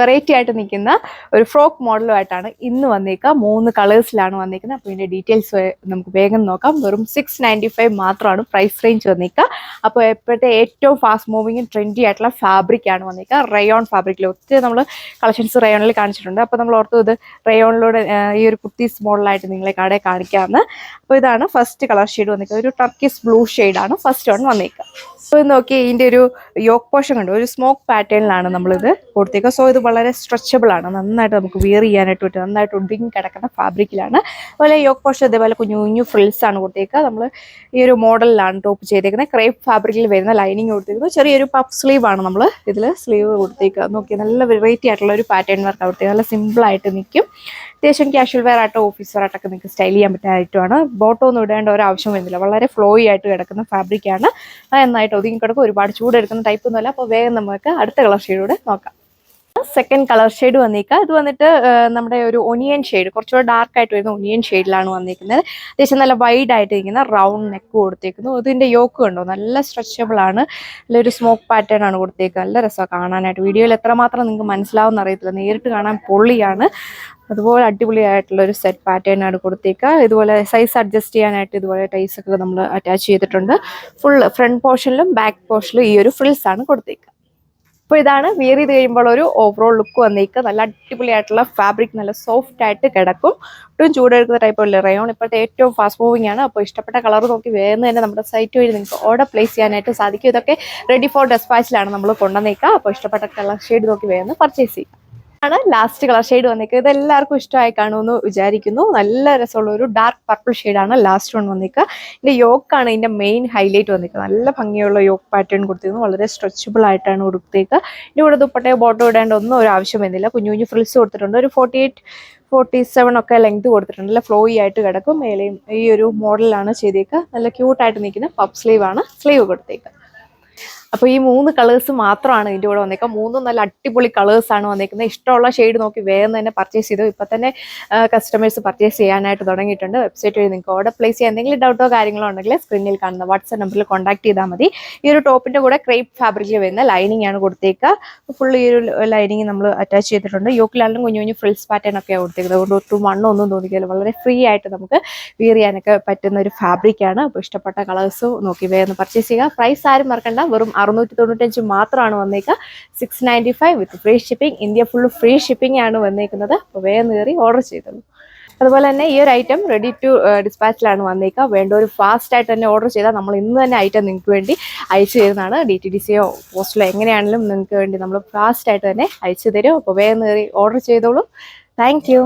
Variety ആയിട്ട് നിൽക്കുന്ന ഒരു ഫ്രോക്ക് മോഡലുമായിട്ടാണ് ഇന്ന് വന്നേക്കുക. 3 കളേഴ്സിലാണ് വന്നേക്കുന്നത്. അപ്പോൾ ഇതിൻ്റെ ഡീറ്റെയിൽസ് നമുക്ക് വേഗം നോക്കാം. വെറും 695 മാത്രമാണ് പ്രൈസ് റേഞ്ച് വന്നേക്കുക. അപ്പോൾ എപ്പോഴത്തെ ഏറ്റവും ഫാസ്റ്റ് മൂവിങ്ങും ട്രെൻഡി ആയിട്ടുള്ള ഫാബ്രിക്കാണ് വന്നേക്കുക. റയോൺ ഫാബ്രിക്കിൽ ഒത്തിരി നമ്മൾ കളക്ഷൻസ് റയോണിൽ കാണിച്ചിട്ടുണ്ട്. അപ്പോൾ നമ്മൾ ഓർത്തു ഇത് റയോണിലൂടെ ഈ ഒരു കുർത്തീസ് മോഡലായിട്ട് നിങ്ങളെ കടയിൽ കാണിക്കാമെന്ന്. അപ്പോൾ ഇതാണ് ഫസ്റ്റ് കളർ ഷെയ്ഡ് വന്നേക്കുക. ഒരു ടർക്കിഷ് ബ്ലൂ ഷെയ്ഡാണ് ഫസ്റ്റ് വൺ വന്നേക്കുക. അപ്പോൾ നോക്കി ഇതിൻ്റെ ഒരു യോക്ക് പോർഷൻ കണ്ടു, ഒരു സ്മോക്ക് പാറ്റേണിലാണ് നമ്മളിത് കൊടുത്തേക്കുക. സോ ഇത് വളരെ സ്ട്രെച്ചബിൾ ആണ്, നന്നായിട്ട് നമുക്ക് വിയർ ചെയ്യാനായിട്ട് പറ്റും, നന്നായിട്ട് ഒതുങ്ങി കിടക്കുന്ന ഫാബ്രിക്കിലാണ്. അതുപോലെ യോക്ക് പോർഷൻ ഇതേപോലെ കുഞ്ഞു കുഞ്ഞു ഫ്രിൽസ് ആണ് കൊടുത്തേക്കുക. നമ്മൾ ഈ ഒരു മോഡലിലാണ് ടോപ്പ് ചെയ്തേക്കുന്നത്. ക്രേപ്പ് ഫാബ്രിക്കിൽ വരുന്ന ലൈനിങ് കൊടുത്തേക്കുന്നത്. ചെറിയൊരു പഫ് സ്ലീവ് ആണ് നമ്മൾ ഇതിൽ സ്ലീവ് കൊടുത്തേക്കുക. നോക്കി നല്ല വെറൈറ്റി ആയിട്ടുള്ള ഒരു പാറ്റേൺ വർക്ക് കൊടുത്തേക്കുക. നല്ല സിമ്പിളായിട്ട് നിൽക്കും. അത്യാവശ്യം ക്യാഷ്വൽ വെയർ ആയിട്ടോ ഓഫീസ് വെയർ ആയിട്ടൊക്കെ നിങ്ങൾക്ക് സ്റ്റൈൽ ചെയ്യാൻ പറ്റുന്നതായിട്ടുമാണ്. ബോട്ടോ ഒന്നും ഇടേണ്ട ഒരു ആവശ്യം വരുന്നില്ല. വളരെ ഫ്ലോയി ആയിട്ട് കിടക്കുന്ന ഫാബ്രിക്കാണ്. നന്നായിട്ട് ഒതുങ്ങി കിടക്കും. ഒരുപാട് ചൂടെടുക്കുന്ന ടൈപ്പ് ഒന്നുമല്ല. അപ്പോൾ വേഗം നമുക്ക് അടുത്ത കളർ ഷെയ്ഡൂടെ നോക്കാം. സെക്കൻഡ് കളർ ഷെയ്ഡ് വന്നേക്കുക. ഇത് വന്നിട്ട് നമ്മുടെ ഒരു ഒനിയൻ ഷെയ്ഡ്, കുറച്ചുകൂടെ ഡാർക്ക് ആയിട്ട് വരുന്ന ഒനിയൻ ഷെയ്ഡിലാണ് വന്നിരിക്കുന്നത്. അത്യാവശ്യം നല്ല വൈഡ് ആയിട്ട് ഇരിക്കുന്ന റൗണ്ട് നെക്ക് കൊടുത്തേക്കുന്നു. ഇതിൻ്റെ യോക്ക് കണ്ടോ, നല്ല സ്ട്രെച്ചബിൾ ആണ്. നല്ലൊരു സ്മോക്ക് പാറ്റേൺ ആണ് കൊടുത്തേക്കുക. നല്ല രസമാണ് കാണാനായിട്ട്. വീഡിയോയിൽ എത്രമാത്രം നിങ്ങൾക്ക് മനസ്സിലാവുമെന്ന് അറിയത്തില്ല, നേരിട്ട് കാണാൻ പൊള്ളിയാണ്. അതുപോലെ അടിപൊളിയായിട്ടുള്ള ഒരു സെറ്റ് പാറ്റേൺ ആണ് കൊടുത്തേക്കുക. ഇതുപോലെ സൈസ് അഡ്ജസ്റ്റ് ചെയ്യാനായിട്ട് ഇതുപോലെ ടൈസ് ഒക്കെ നമ്മൾ അറ്റാച്ച് ചെയ്തിട്ടുണ്ട്. ഫുൾ ഫ്രണ്ട് പോർഷനിലും ബാക്ക് പോർഷനിലും ഈ ഒരു ഫ്രിൽസ് ആണ് കൊടുത്തേക്കുക. അപ്പോൾ ഇതാണ് വിയർ ചെയ്ത് കഴിയുമ്പോൾ ഒരു ഓവറോൾ ലുക്ക് വന്നേക്കുക. നല്ല അടിപൊളിയായിട്ടുള്ള ഫാബ്രിക്, നല്ല സോഫ്റ്റ് ആയിട്ട് കിടക്കും. ഒട്ടും ചൂടെടുക്കുന്ന ടൈപ്പ് അല്ല. റയോൺ ഇപ്പോഴത്തെ ഏറ്റവും ഫാസ്റ്റ് മൂവിങ് ആണ്. അപ്പോൾ ഇഷ്ടപ്പെട്ട കളർ നോക്കി വേഗം തന്നെ നമ്മുടെ സൈറ്റ് വഴി നിങ്ങൾക്ക് ഓർഡർ പ്ലേസ് ചെയ്യാനായിട്ട് സാധിക്കും. ഇതൊക്കെ റെഡി ഫോർ ഡെസ്പാച്ചിലാണ് നമ്മൾ കൊണ്ടുവന്നേക്കുക. അപ്പോൾ ഇഷ്ടപ്പെട്ട കളർ ഷെയ്ഡ് നോക്കി വേഗം പർച്ചേസ് ചെയ്യുക. ആണ് ലാസ്റ്റ് കളർ ഷെയ്ഡ് വന്നേക്കുക. ഇത് എല്ലാവർക്കും ഇഷ്ടമായി കാണുമെന്ന് വിചാരിക്കുന്നു. നല്ല രസമുള്ള ഒരു ഡാർക്ക് പർപ്പിൾ ഷെയ്ഡാണ് ലാസ്റ്റ് വൺ വന്നേക്കുക. ഇതിൻ്റെ യോക്കാണ് ഇതിൻ്റെ മെയിൻ ഹൈലൈറ്റ് വന്നേക്കുക. നല്ല ഭംഗിയുള്ള യോക്ക് പാറ്റേൺ കൊടുത്തിരുന്നു. വളരെ സ്ട്രെച്ചബിൾ ആയിട്ടാണ് കൊടുത്തേക്കുക. ഇതിൻ്റെ കൂടെ ദുപ്പട്ടയോ ബോട്ടോ ഇടേണ്ട ഒന്നും ഒരു ആവശ്യം വരുന്നില്ല. കുഞ്ഞു കുഞ്ഞു ഫ്രിൽസ് കൊടുത്തിട്ടുണ്ട്. ഒരു 48-47 ഒക്കെ ലെങ്ത് കൊടുത്തിട്ടുണ്ട്. നല്ല ഫ്ലോയി ആയിട്ട് കിടക്കും. മേലെയും ഈ ഒരു മോഡലാണ് ചെയ്തേക്കുക. നല്ല ക്യൂട്ടായിട്ട് നിൽക്കുന്ന പഫ് സ്ലീവ് ആണ് സ്ലീവ് കൊടുത്തേക്കുക. അപ്പോൾ ഈ 3 കളേഴ്സ് മാത്രമാണ് ഇതിൻ്റെ കൂടെ വന്നേക്കുക. 3 നല്ല അടിപൊളി കളേഴ്സാണ് വന്നേക്കുന്നത്. ഇഷ്ടമുള്ള ഷെയ്ഡ് നോക്കി വേഗം തന്നെ പർച്ചേസ് ചെയ്തു. ഇപ്പം തന്നെ കസ്റ്റമേഴ്സ് പർച്ചേസ് ചെയ്യാനായിട്ട് തുടങ്ങിയിട്ടുണ്ട്. വെബ്സൈറ്റ് വഴി നിങ്ങൾക്ക് ഓർഡർ പ്ലേസ് ചെയ്യാൻ എന്തെങ്കിലും ഡൗട്ടോ കാര്യങ്ങളോ ഉണ്ടെങ്കിൽ സ്ക്രീനിൽ കാണുന്ന വാട്സ്ആപ്പ് നമ്പറിൽ കോൺടാക്ട് ചെയ്താൽ മതി. ഈ ഒരു ടോപ്പിൻ്റെ കൂടെ ക്രേപ്പ് ഫാബ്രിക്കിൽ വരുന്ന ലൈനിങ് ആണ് കൊടുത്തേക്കുക. ഫുൾ ഈ ഒരു ലൈനിങ് നമ്മൾ അറ്റാച്ച് ചെയ്തിട്ടുണ്ട്. യോക്കിലാണെങ്കിലും കുഞ്ഞു കുഞ്ഞു ഫ്രിൽസ് പാറ്റേൺ ഒക്കെയാണ് കൊടുത്തേക്കുന്നത്. അതുകൊണ്ട് ഒട്ടും മണ്ണൊന്നും തോന്നിക്കില്ല. വളരെ ഫ്രീ ആയിട്ട് നമുക്ക് വിയർ ചെയ്യാനൊക്കെ പറ്റുന്ന ഒരു ഫാബ്രിക്കാണ്. അപ്പോൾ ഇഷ്ടപ്പെട്ട കളേഴ്സ് നോക്കി വേഗം പർച്ചേസ് ചെയ്യുക. പ്രൈസ് ആരും മറക്കണ്ട, വെറും 695 മാത്രമാണ് വന്നേക്കുക. 695 വിത്ത് free shipping. India full free shipping ആണ് വന്നേക്കുന്നത്. അപ്പോൾ വേഗം കയറി ഓർഡർ ചെയ്തോളൂ. അതുപോലെ തന്നെ ഈ ഒരു ഐറ്റം റെഡി ടു ഡിസ്പാച്ചിലാണ് വന്നേക്കുക. വേണ്ട ഒരു ഫാസ്റ്റ് ആയിട്ട് തന്നെ ഓർഡർ ചെയ്താൽ നമ്മൾ ഇന്ന് തന്നെ ഐറ്റം നിങ്ങൾക്ക് വേണ്ടി അയച്ചു തരുന്നതാണ്. DTDCയോ പോസ്റ്റിലോ എങ്ങനെയാണെങ്കിലും നിങ്ങൾക്ക് വേണ്ടി നമ്മൾ ഫാസ്റ്റ് ആയിട്ട് തന്നെ അയച്ചു തരും. അപ്പോൾ വേഗം കയറി ഓർഡർ ചെയ്തോളൂ. Thank you.